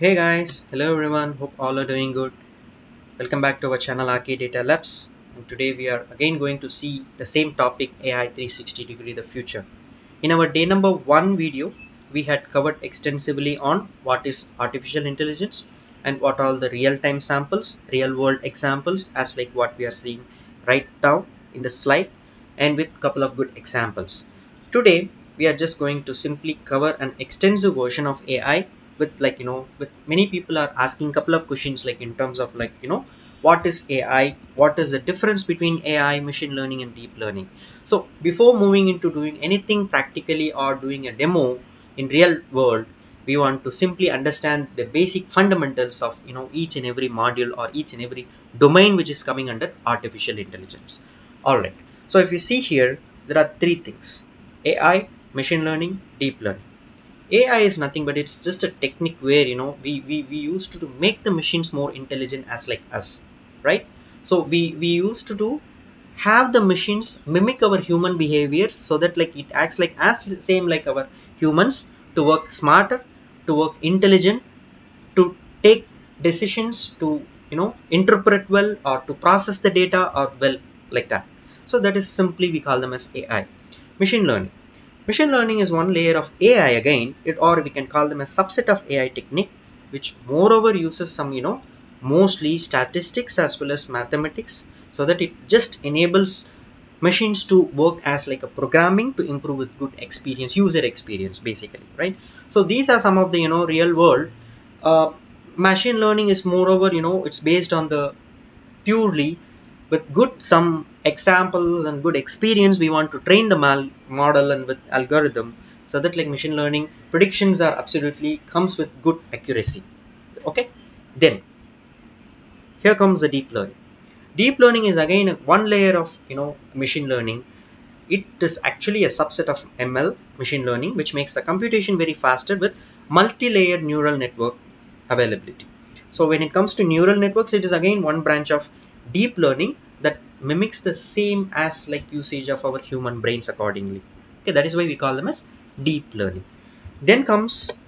Hey guys, hello everyone, hope all are doing good. Welcome back to our channel Arcade Data Labs, and today we are again going to see the same topic, AI 360 degree the future. In our day number 1 video, we had covered extensively on what is artificial intelligence and what are all the real-time samples, real world examples as like what we are seeing right now in the slide, and with a couple of good examples. Today we are just going to simply cover an extensive version of AI with with many people are asking a couple of questions like in terms of what is AI, what is the difference between AI, machine learning and deep learning. So before moving into doing anything practically or doing a demo in real world, we want to simply understand the basic fundamentals of each and every module or each and every domain which is coming under artificial intelligence. All right. So if you see here, there are three things: AI, machine learning, deep learning. AI is nothing but it's just a technique where we used to make the machines more intelligent as like us, right? So we used to do have the machines mimic our human behavior so that like it acts like as same like our humans, to work smarter, to work intelligent, to take decisions, to interpret well, or to process the data or well, like that. So that is simply we call them as AI. Machine learning. Machine learning is one layer of AI again, or we can call them a subset of AI technique, which moreover uses some, mostly statistics as well as mathematics, so that it just enables machines to work as like a programming to improve with good experience, user experience, basically, right? So these are some of the, real world. Uh, Machine learning is moreover, it's based on the purely with good some examples and good experience we want to train the model and with algorithm, so that like machine learning predictions are absolutely comes with good accuracy. Okay, then here comes the deep learning. Deep learning is again one layer of machine learning. It is actually a subset of ML, machine learning, which makes the computation very faster with multi-layered neural network availability. So when it comes to neural networks, it is again one branch of deep learning that mimics the same as like usage of our human brains accordingly. Okay, that is why we call them as deep learning. Then comes,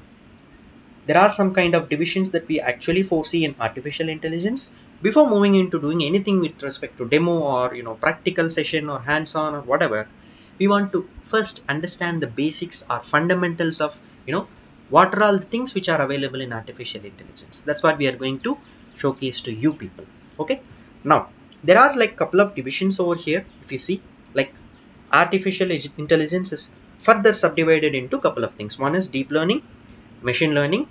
there are some kind of divisions that we actually foresee in artificial intelligence. Before moving into doing anything with respect to demo or practical session or hands-on or whatever, we want to first understand the basics or fundamentals of what are all the things which are available in artificial intelligence. That's what we are going to showcase to you people. Okay, now there are like couple of divisions over here. If you see, like artificial intelligence is further subdivided into couple of things. One is deep learning, machine learning,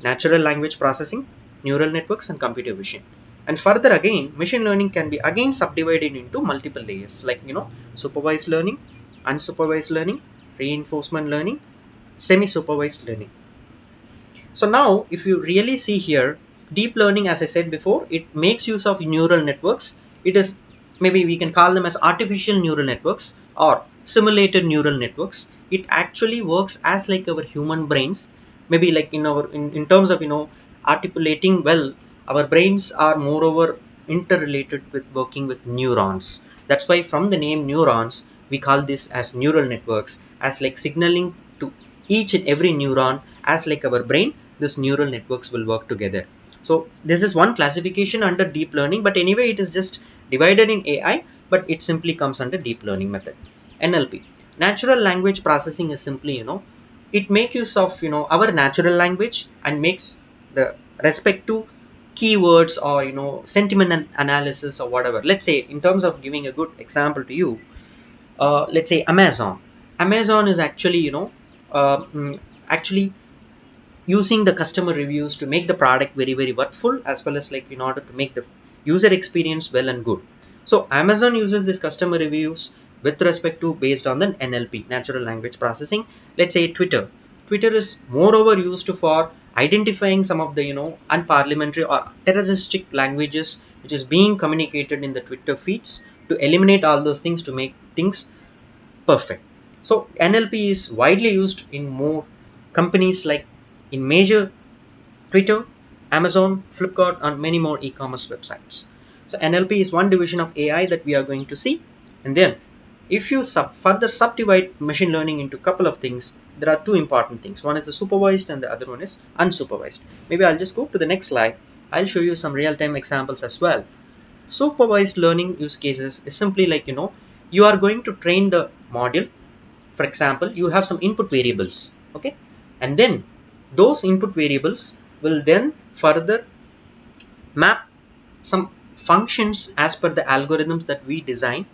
natural language processing, neural networks, and computer vision. And further again, machine learning can be again subdivided into multiple layers like supervised learning, unsupervised learning, reinforcement learning, semi-supervised learning. So now if you really see here, deep learning, as I said before, it makes use of neural networks. It is, maybe we can call them as artificial neural networks or simulated neural networks. It actually works as like our human brains, maybe like in terms of articulating well. Our brains are moreover interrelated with working with neurons. That's why from the name neurons, we call this as neural networks, as like signaling to each and every neuron, as like our brain, this neural networks will work together. So this is one classification under deep learning, but anyway it is just divided in AI, but it simply comes under deep learning method. NLP, natural language processing, is simply it makes use of our natural language and makes the respect to keywords or sentiment analysis or whatever. Let's say, in terms of giving a good example to you, let's say Amazon is actually actually using the customer reviews to make the product very very worthful, as well as like in order to make the user experience well and good. So Amazon uses this customer reviews with respect to based on the NLP, natural language processing. Let's say Twitter is moreover used for identifying some of the unparliamentary or terroristic languages which is being communicated in the Twitter feeds, to eliminate all those things to make things perfect. So NLP is widely used in more companies, like in major Twitter, Amazon, Flipkart, and many more e-commerce websites. So NLP is one division of AI that we are going to see. And then if you further subdivide machine learning into a couple of things, there are two important things. One is the supervised and the other one is unsupervised. Maybe I'll just go to the next slide. I'll show you some real-time examples as well. Supervised learning use cases is simply like, you are going to train the module. For example, you have some input variables, okay, and then those input variables will then further map some functions as per the algorithms that we design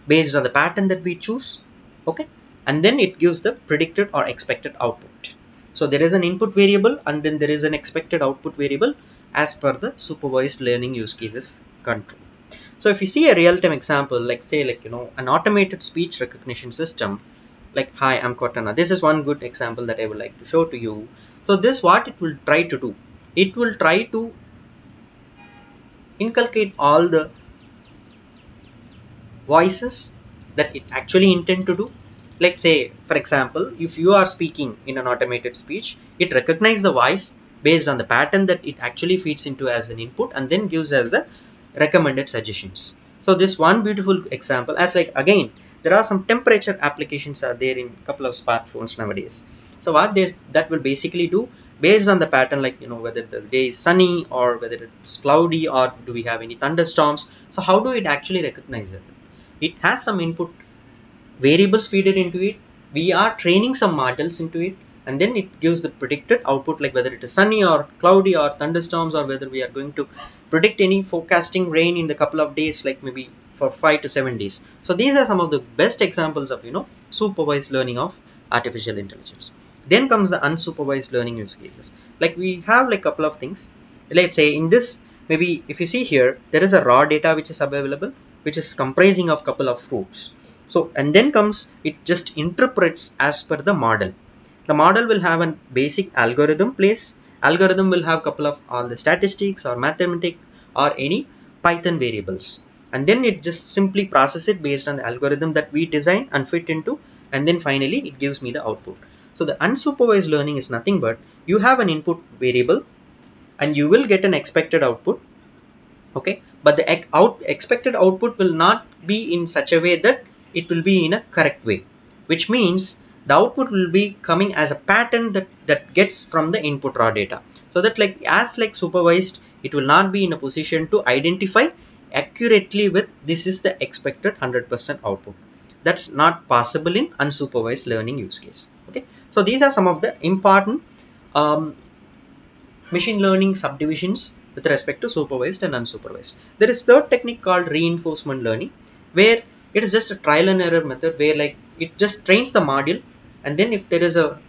based on the pattern that we choose, okay, and then it gives the predicted or expected output. So there is an input variable and then there is an expected output variable as per the supervised learning use cases control. So if you see a real-time example, like say an automated speech recognition system, like, hi, I'm Cortana. This is one good example that I would like to show to you. So this, what it will try to do, it will try to inculcate all the voices that it actually intend to do. Like say, for example, if you are speaking in an automated speech, it recognizes the voice based on the pattern that it actually feeds into as an input and then gives as the recommended suggestions. So this one beautiful example, as like again, there are some temperature applications are there in a couple of smartphones nowadays. So what that will basically do, based on the pattern, like whether the day is sunny or whether it's cloudy or do we have any thunderstorms. So how do it actually recognize it? It has some input variables feed it into it. We are training some models into it, and then it gives the predicted output, like whether it is sunny or cloudy or thunderstorms, or whether we are going to predict any forecasting rain in the couple of days, like maybe for 5 to 7 days. So these are some of the best examples of supervised learning of artificial intelligence. Then comes the unsupervised learning use cases. Like we have like couple of things. Let's say in this, maybe if you see here, there is a raw data which is available, which is comprising of couple of fruits. So, and then comes, it just interprets as per the model. The model will have a basic algorithm place. Algorithm will have couple of all the statistics or mathematics or any Python variables. And then it just simply process it based on the algorithm that we design and fit into. And then finally it gives me the output. So the unsupervised learning is nothing but you have an input variable and you will get an expected output, okay, but the expected output will not be in such a way that it will be in a correct way, which means the output will be coming as a pattern that gets from the input raw data. So that like supervised, it will not be in a position to identify accurately with this is the expected 100% output. That's not possible in unsupervised learning use case. Okay, so these are some of the important machine learning subdivisions with respect to supervised and unsupervised. There is third technique called reinforcement learning, where it is just a trial and error method, where like it just trains the module, and then if there is a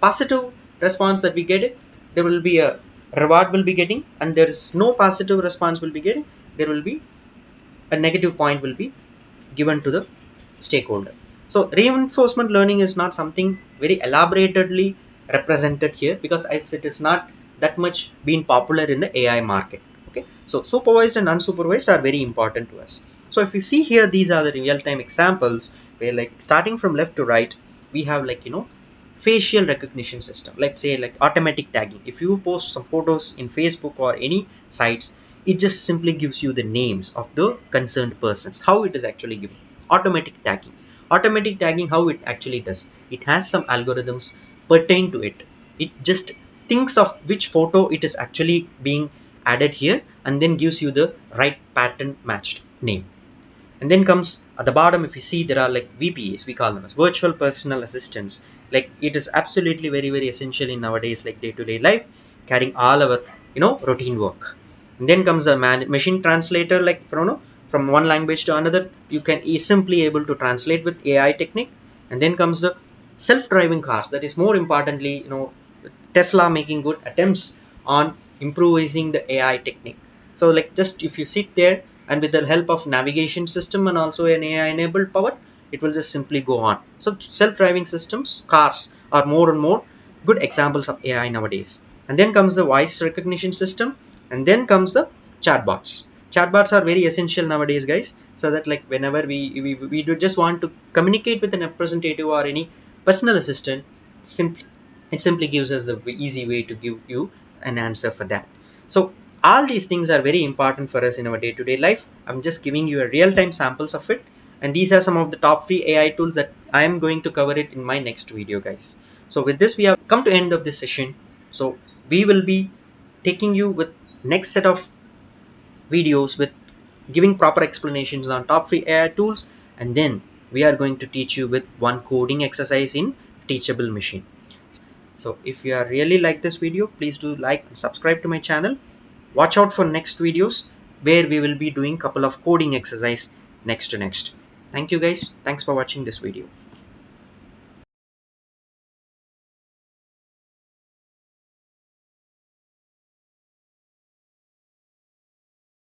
positive response that we get it, there will be a reward will be getting, and there is no positive response will be getting, there will be a negative point will be given to the stakeholder. So reinforcement learning is not something very elaboratedly represented here, because as it is not that much been popular in the AI market. Okay, so supervised and unsupervised are very important to us. So if you see here, these are the real-time examples where, like, starting from left to right, we have like facial recognition system. Let's say like automatic tagging. If you post some photos in Facebook or any sites, it just simply gives you the names of the concerned persons. How it is actually given? Automatic tagging. Automatic tagging, how it actually does? It has some algorithms pertain to it. It just thinks of which photo it is actually being added here and then gives you the right pattern matched name. And then comes at the bottom, if you see, there are like VPAs, we call them as virtual personal assistants. Like it is absolutely very, very essential in nowadays, like day-to-day life, carrying all our routine work. And then comes a machine translator, like from one language to another, you can simply able to translate with AI technique. And then comes the self-driving cars. That is more importantly, Tesla making good attempts on improvising the AI technique. So like just if you sit there and with the help of navigation system and also an AI enabled power, it will just simply go on. So self-driving systems, cars are more and more good examples of AI nowadays. And then comes the voice recognition system, and then comes the chatbots. Chatbots are very essential nowadays, guys, so that like whenever we do just want to communicate with an representative or any personal assistant, it simply gives us the easy way to give you an answer for that. So all these things are very important for us in our day-to-day life. I'm just giving you a real-time samples of it, And these are some of the top free AI tools that I am going to cover it in my next video, guys. So with this, we have come to end of this session. So we will be taking you with next set of videos with giving proper explanations on top free AI tools, and then we are going to teach you with one coding exercise in Teachable Machine. So if you are really like this video, please do like and subscribe to my channel. Watch out for next videos where we will be doing couple of coding exercise next to next. Thank you guys. Thanks for watching this video.